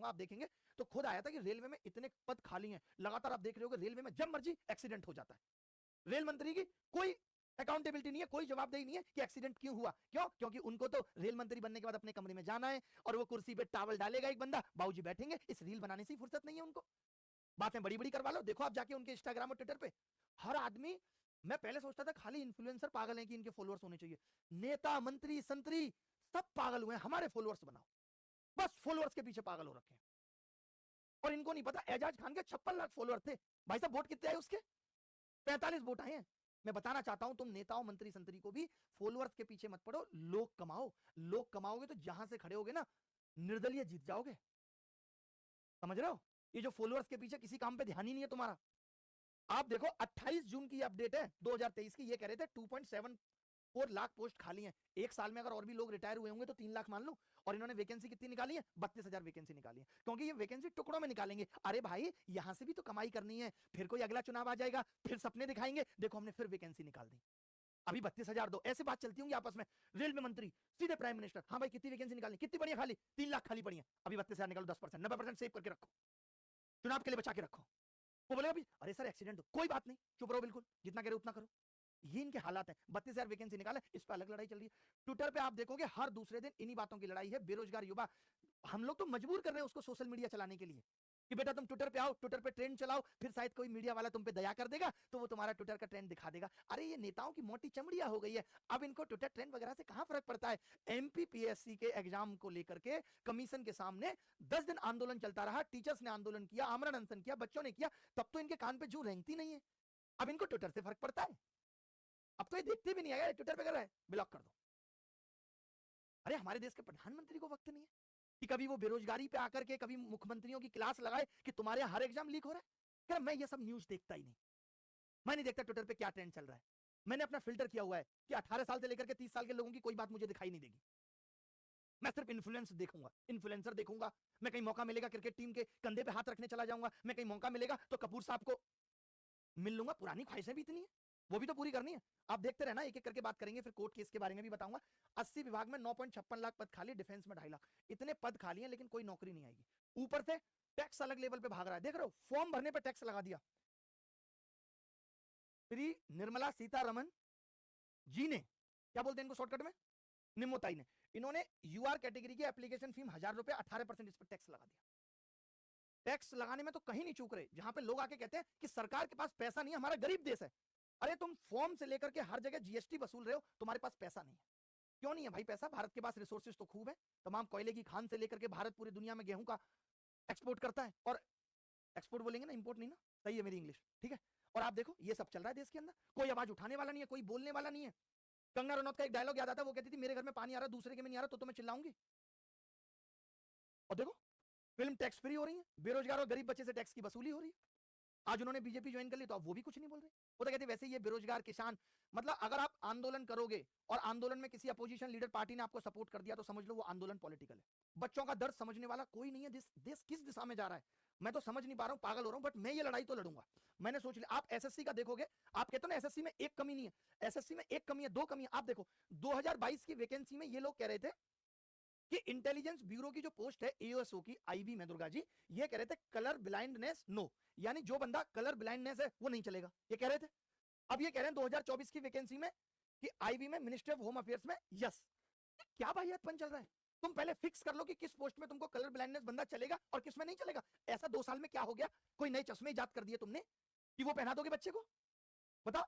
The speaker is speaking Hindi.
आप देखेंगे तो खुद आया था कि रेलवे में इतने पद खाली हैं, लगातार आप देख रहे हो रेलवे में जब मर्जी एक्सीडेंट हो जाता है। रेल मंत्री की कोई अकाउंटेबिलिटी नहीं है, कोई जवाबदेही नहीं है कि एक्सीडेंट क्यों हुआ। क्यों? क्योंकि उनको तो रेल मंत्री बनने के बाद अपने कमरे में जाना है और वो कुर्सी पे टॉवल डालेगा एक बंदा, बाबूजी बैठेंगे, इस रील बनाने से फुर्सत नहीं है उनको। बातें बड़ी बड़ी करवा लो, देखो आप जाके उनके इंस्टाग्राम और ट्विटर पे हर आदमी, मैं पहले सोचता था खाली इन्फ्लुएंसर पागल हैं कि इनके फॉलोअर्स होने चाहिए, नेता मंत्री संतरी सब पागल हुए हैं, हमारे फॉलोअर्स बनाओ, बस फॉलोअर्स के पीछे पागल हो रखे हैं। और इनको नहीं पता एजाज खान के 56 लाख फॉलोअर थे, भाई साहब वोट कितने आए उसके? 45 वोट आए हैं। मैं बताना चाहता हूं तुम नेताओं मंत्री संतरी को भी फॉलोअर्स के पीछे मत पड़ो, लोग कमाओ, लोग कमाओगे तो जहां से खड़े होगे ना निर्दलीय जीत जाओगे, समझ रहे हो? ये जो फॉलोअर्स के पीछे किसी काम पे ध्यान ही नहीं है तुम्हारा। आप देखो 28 जून की अपडेट है 2023 की, ये कह रहे थे 2.74 लाख पोस्ट खाली हैं, एक साल में अगर और भी लोग रिटायर हुए होंगे तो 3 लाख मान लो, और इन्होंने वैकेंसी कितनी निकाली है? 32,000 वैकेंसी निकाली है, क्योंकि ये वैकेंसी टुकड़ों में निकालेंगे। अरे भाई यहां से भी तो कमाई करनी है, फिर कोई अगला चुनाव आ जाएगा, फिर सपने दिखाएंगे, देखो हमने फिर वैकेंसी निकाल दी, अभी 32,000 दो, ऐसे बात चलती होंगी आपस में। रेलवे मंत्री सीधे प्राइम मिनिस्टर, हाँ भाई कितनी वैकेंसी निकालनी, कितनी पड़ी है खाली? 3 लाख खाली पड़ी है, अभी 32,000 निकालो, 10%, 90% सेव करके रखो, चुनाव के लिए बचा के रखो। वो बोलेगा अभी अरे सर एक्सीडेंट हो, कोई बात नहीं, चुप रहो, बिल्कुल जितना कह रहे उतना करो। ये इनके हालात हैं। 32,000 वैकेंसी निकाले, इस पर अलग लड़ाई चल रही है। ट्विटर पे आप देखोगे हर दूसरे दिन इन्हीं बातों की लड़ाई है। बेरोजगार युवा, हम लोग तो मजबूर कर रहे हैं उसको सोशल मीडिया चलाने के लिए कि बेटा तुम ट्विटर पे आओ, ट्विटर पे ट्रेंड चलाओ, फिर शायद कोई मीडिया वाला तुम पे दया कर देगा तो वो तुम्हारा ट्विटर का ट्रेंड दिखा देगा। अरे ये नेताओं की मोटी चमड़िया हो गई है, अब इनको ट्विटर ट्रेंड वगैरह से कहां फर्क पड़ता है। एमपीपीएससी के एग्जाम को लेकर के कमीशन के सामने 10 दिन आंदोलन चलता रहा, टीचर्स ने आंदोलन किया, आमरण अनशन किया, बच्चों ने किया, तब तो इनके कान पे जू रेंगती नहीं है। अब इनको ट्विटर से फर्क पड़ता है, अब तो ये देखते भी नहीं आएगा ट्विटर पे कर रहा है, ब्लॉक कर दो। अरे हमारे देश के प्रधानमंत्री को वक्त नहीं है कि कभी वो बेरोजगारी पे आकर के कभी मुख्यमंत्रियों की क्लास लगाए कि तुम्हारे हर एग्जाम लीक हो रहा है। क्या मैं ये सब न्यूज देखता ही नहीं, मैं नहीं देखता ट्विटर पे क्या ट्रेंड चल रहा है। मैंने अपना फिल्टर किया हुआ है कि 18 साल से लेकर के 30 साल के लोगों की कोई बात मुझे दिखाई नहीं देगी, मैं सिर्फ इन्फ्लुएंस देखूंगा, इन्फ्लुएंसर देखूंगा। मैं कहीं मौका मिलेगा क्रिकेट टीम के कंधे पे हाथ रखने चला जाऊंगा, मैं कहीं मौका मिलेगा तो कपूर साहब को मिल लूंगा। पुरानी ख्वाहिशें भी इतनी है, वो भी तो पूरी करनी है। आप देखते रहना, एक एक करके बात करेंगे, फिर कोर्ट केस के बारे में भी बताऊंगा। 80 विभाग में 9.56 लाख पद खाली, डिफेंस में 2.5 लाख, इतने पद खाली हैं लेकिन कोई नौकरी नहीं आएगी। ऊपर से टैक्स अलग लेवल पे भाग रहा है, देख रहे हो, फॉर्म भरने पे टैक्स लगा दिया। श्री निर्मला सीतारमन जी ने, क्या बोलते हैं इनको शॉर्टकट में, निम्मोताई ने, इन्होंने यूआर कैटेगरी की एप्लीकेशन फीस 1,000 रुपए, 18% इस पर टैक्स लगा दिया। टैक्स लगाने में तो कहीं नहीं चूक रहे, जहां पे लोग आके कहते हैं कि सरकार के पास पैसा नहीं है, हमारा गरीब देश है। अरे तुम फॉर्म से लेकर के हर जगह जीएसटी वसूल रहे हो, तुम्हारे पास पैसा नहीं है। क्यों नहीं है भाई पैसा? भारत के पास रिसोर्सेज तो खूब है, तमाम कोयले की खान से लेकर के भारत पूरी दुनिया में गेहूं का एक्सपोर्ट करता है, और एक्सपोर्ट बोलेंगे ना, इंपोर्ट नहीं ना, सही है मेरी इंग्लिश, ठीक है। और आप देखो ये सब चल रहा है देश के अंदर, कोई आवाज उठाने वाला नहीं है, कोई बोलने वाला नहीं है। कंगना रनौत का एक डायलॉग याद आता है, वो कहती थी मेरे घर में पानी आ रहा, दूसरे के में नहीं आ रहा तो मैं चिल्लाऊंगी। और देखो फिल्म टैक्स फ्री हो रही है, बेरोजगार और गरीब बच्चे से टैक्स की वसूली हो रही है। आज उन्होंने बीजेपी ज्वाइन कर ली तो अब वो भी कुछ नहीं बोल रहे, वो तो कहते वैसे ये बेरोजगार किसान, मतलब अगर आप आंदोलन करोगे और आंदोलन में किसी अपोजिशन लीडर पार्टी ने आपको सपोर्ट कर दिया तो समझ लो वो आंदोलन पॉलिटिकल है। बच्चों का दर्द समझने वाला कोई नहीं है। देश किस दिशा में जा रहा है मैं तो समझ नहीं पा रहा हूं, पागल हो रहा हूं, बट मैं ये लड़ाई तो लड़ूंगा। मैंने सोच लिया। आप एसएससी का देखोगे, आप कहते हो ना एसएससी में एक कमी नहीं है, एसएससी में एक कमी है, दो कमी है। आप देखो 2022 की वैकेंसी में ये लोग कह रहे थे कि इंटेलिजेंस ब्यूरो की जो पोस्ट है एओएसओ की आईबी में, दुर्गा जी ये कह रहे थे कलर ब्लाइंडनेस नो, यानी जो बंदा कलर ब्लाइंडनेस है वो नहीं चलेगा, ये कह रहे थे। अब ये कह रहे हैं 2024 की वैकेंसी में कि आईबी में मिनिस्ट्री ऑफ होम अफेयर्स में यस। क्या वाहियातपन चल रहा है? तुम पहले फिक्स कर लो कि किस पोस्ट में तुमको कलर ब्लाइंडनेस बंदा चलेगा और किस में नहीं चलेगा। ऐसा 2 साल में क्या हो गया? कोई नए चश्मे इजाद कर दिए तुमने कि वो पहना दोगे बच्चे को? बताओ।